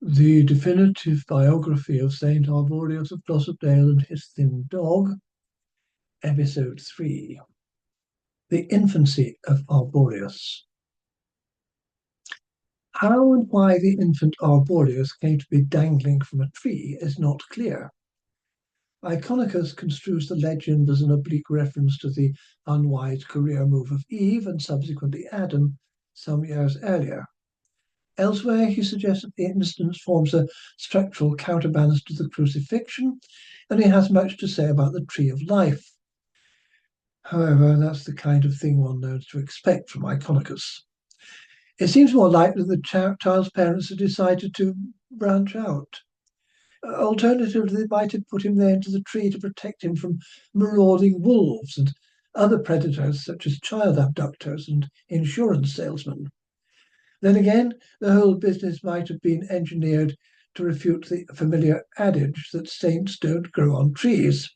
The definitive biography of Saint Arborius of Glossopdale and his thin dog, Episode 3. The infancy of Arborius. How and why the infant Arborius came to be dangling from a tree is not clear. Iconicus construes the legend as an oblique reference to the unwise career move of Eve and subsequently Adam some years earlier. Elsewhere, he suggests that the instance forms a structural counterbalance to the crucifixion, and he has much to say about the tree of life. However, that's the kind of thing one knows to expect from Iconicus. It seems more likely that the child's parents had decided to branch out. Alternatively, they might have put him there into the tree to protect him from marauding wolves and other predators such as child abductors and insurance salesmen. Then again, the whole business might have been engineered to refute the familiar adage that saints don't grow on trees.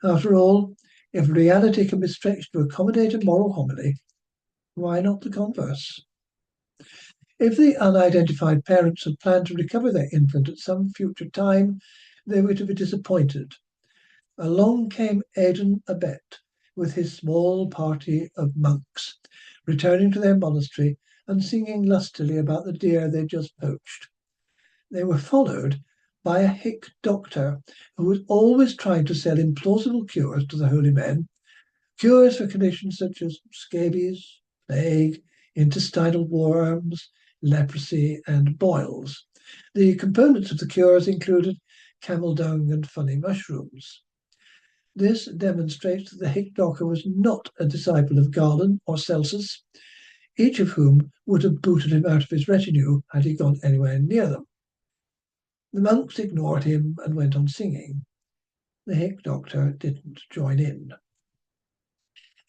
After all, if reality can be stretched to accommodate a moral homily, why not the converse? If the unidentified parents had planned to recover their infant at some future time, they were to be disappointed. Along came Aidan Abbot with his small party of monks, returning to their monastery and singing lustily about the deer they'd just poached. They were followed by a hick doctor who was always trying to sell implausible cures to the holy men, cures for conditions such as scabies, plague, intestinal worms, leprosy, and boils. The components of the cures included camel dung and funny mushrooms. This demonstrates that the hick doctor was not a disciple of Galen or Celsus, each of whom would have booted him out of his retinue had he gone anywhere near them. The monks ignored him and went on singing. The hick doctor didn't join in.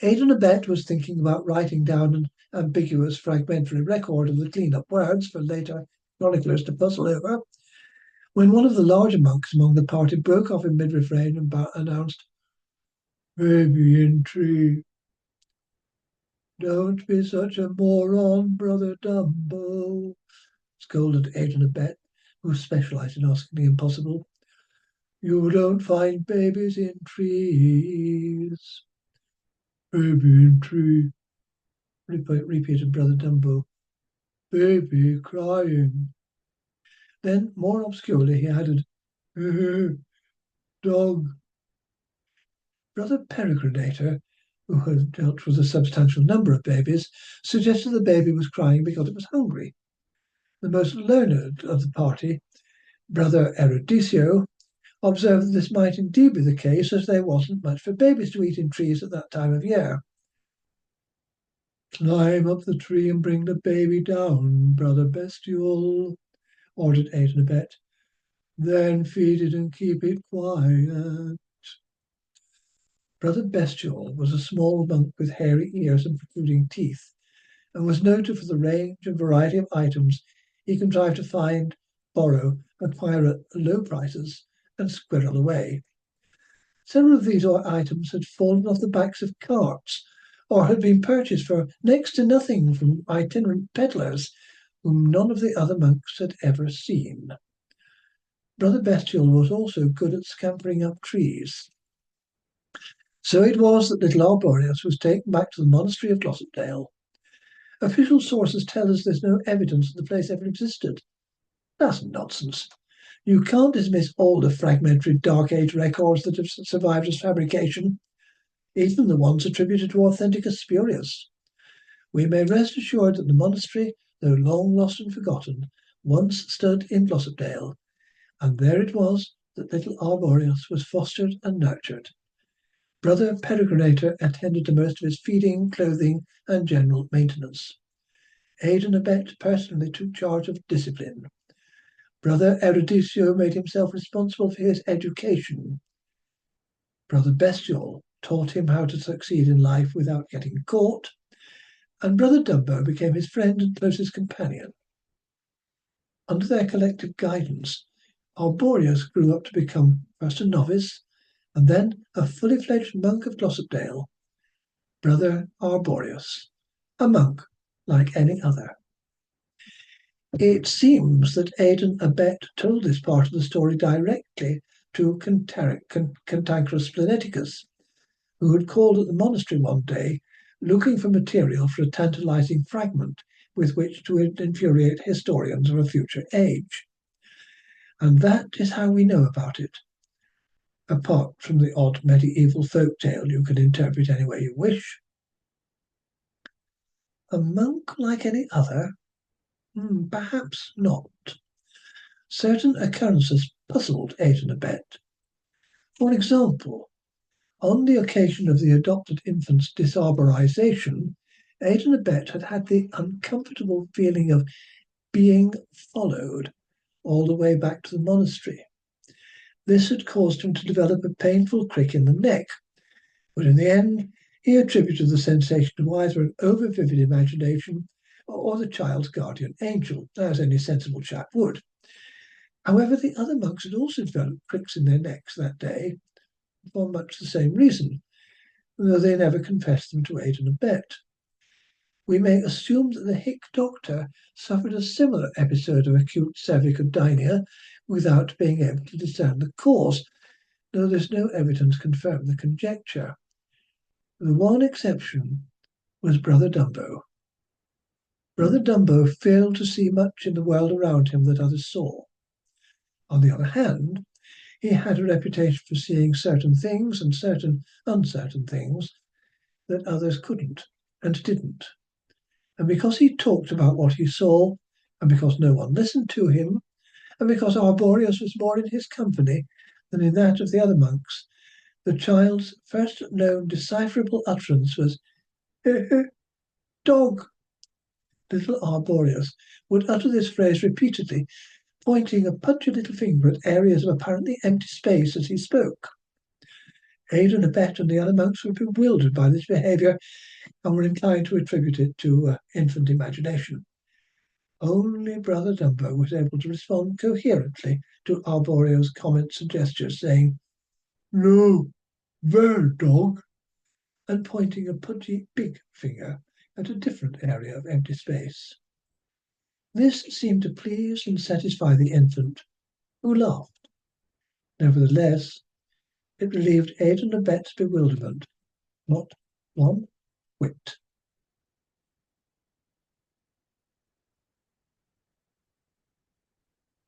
Aidan Abbot was thinking about writing down an ambiguous fragmentary record of the clean-up words for later chroniclers to puzzle over, when one of the larger monks among the party broke off in mid-refrain and announced, "Baby in tree. Don't be such a moron, Brother Dumbo," scolded Aidan Abbot, who specialised in asking the impossible. "You don't find babies in trees." "Baby in tree," repeated Brother Dumbo. "Baby crying." Then, more obscurely, he added, "Dog." Brother Peregrinator, who had dealt with a substantial number of babies, suggested the baby was crying because it was hungry. The most learned of the party, Brother Erudicio, observed that this might indeed be the case, as there wasn't much for babies to eat in trees at that time of year. "Climb up the tree and bring the baby down, Brother Bestial," ordered Aidan Abbot. "Then feed it and keep it quiet." Brother Bestial was a small monk with hairy ears and protruding teeth, and was noted for the range and variety of items he contrived to find, borrow, acquire at low prices, and squirrel away. Several of these items had fallen off the backs of carts, or had been purchased for next to nothing from itinerant peddlers whom none of the other monks had ever seen. Brother Bestial was also good at scampering up trees. So it was that little Arborius was taken back to the monastery of Glossopdale. Official sources tell us there's no evidence that the place ever existed. That's nonsense. You can't dismiss all the fragmentary Dark Age records that have survived as fabrication, even the ones attributed to Authenticus Spurius. We may rest assured that the monastery, though long lost and forgotten, once stood in Glossopdale, and there it was that little Arborius was fostered and nurtured. Brother Peregrinator attended to most of his feeding, clothing, and general maintenance. Aidan Abbot personally took charge of discipline. Brother Erudicio made himself responsible for his education. Brother Bestial taught him how to succeed in life without getting caught, and Brother Dumbo became his friend and closest companion. Under their collective guidance, Arborius grew up to become first a novice, and then a fully fledged monk of Glossopdale, Brother Arborius, a monk like any other. It seems that Aidan Abet told this part of the story directly to Cantankerous Spleneticus, who had called at the monastery one day looking for material for a tantalizing fragment with which to infuriate historians of a future age. And that is how we know about it, apart from the odd medieval folk tale you can interpret any way you wish. A monk like any other? Perhaps not. Certain occurrences puzzled Aidan a bit. For example, on the occasion of the adopted infant's disarborization, Aidan a bit had had the uncomfortable feeling of being followed all the way back to the monastery. This had caused him to develop a painful crick in the neck, but in the end, he attributed the sensation to either an over-vivid imagination or the child's guardian angel, as any sensible chap would. However, the other monks had also developed pricks in their necks that day for much the same reason, though they never confessed them to Aidan a bit. We may assume that the hick doctor suffered a similar episode of acute cervicodynia without being able to discern the cause, though there's no evidence confirming the conjecture. The one exception was Brother Dumbo. Brother Dumbo failed to see much in the world around him that others saw. On the other hand, he had a reputation for seeing certain things and certain uncertain things that others couldn't and didn't. And because he talked about what he saw, and because no one listened to him, and because Arborius was more in his company than in that of the other monks, the child's first known decipherable utterance was, dog. Little Arborius would utter this phrase repeatedly, pointing a pudgy little finger at areas of apparently empty space as he spoke. Aidan a bit and the other monks were bewildered by this behaviour and were inclined to attribute it to infant imagination. Only Brother Dumbo was able to respond coherently to Arborius' comments and gestures, saying, "No, there, dog," and pointing a pudgy big finger at a different area of empty space. This seemed to please and satisfy the infant, who laughed. Nevertheless, it relieved Aidan a bit's bewilderment, not one whit.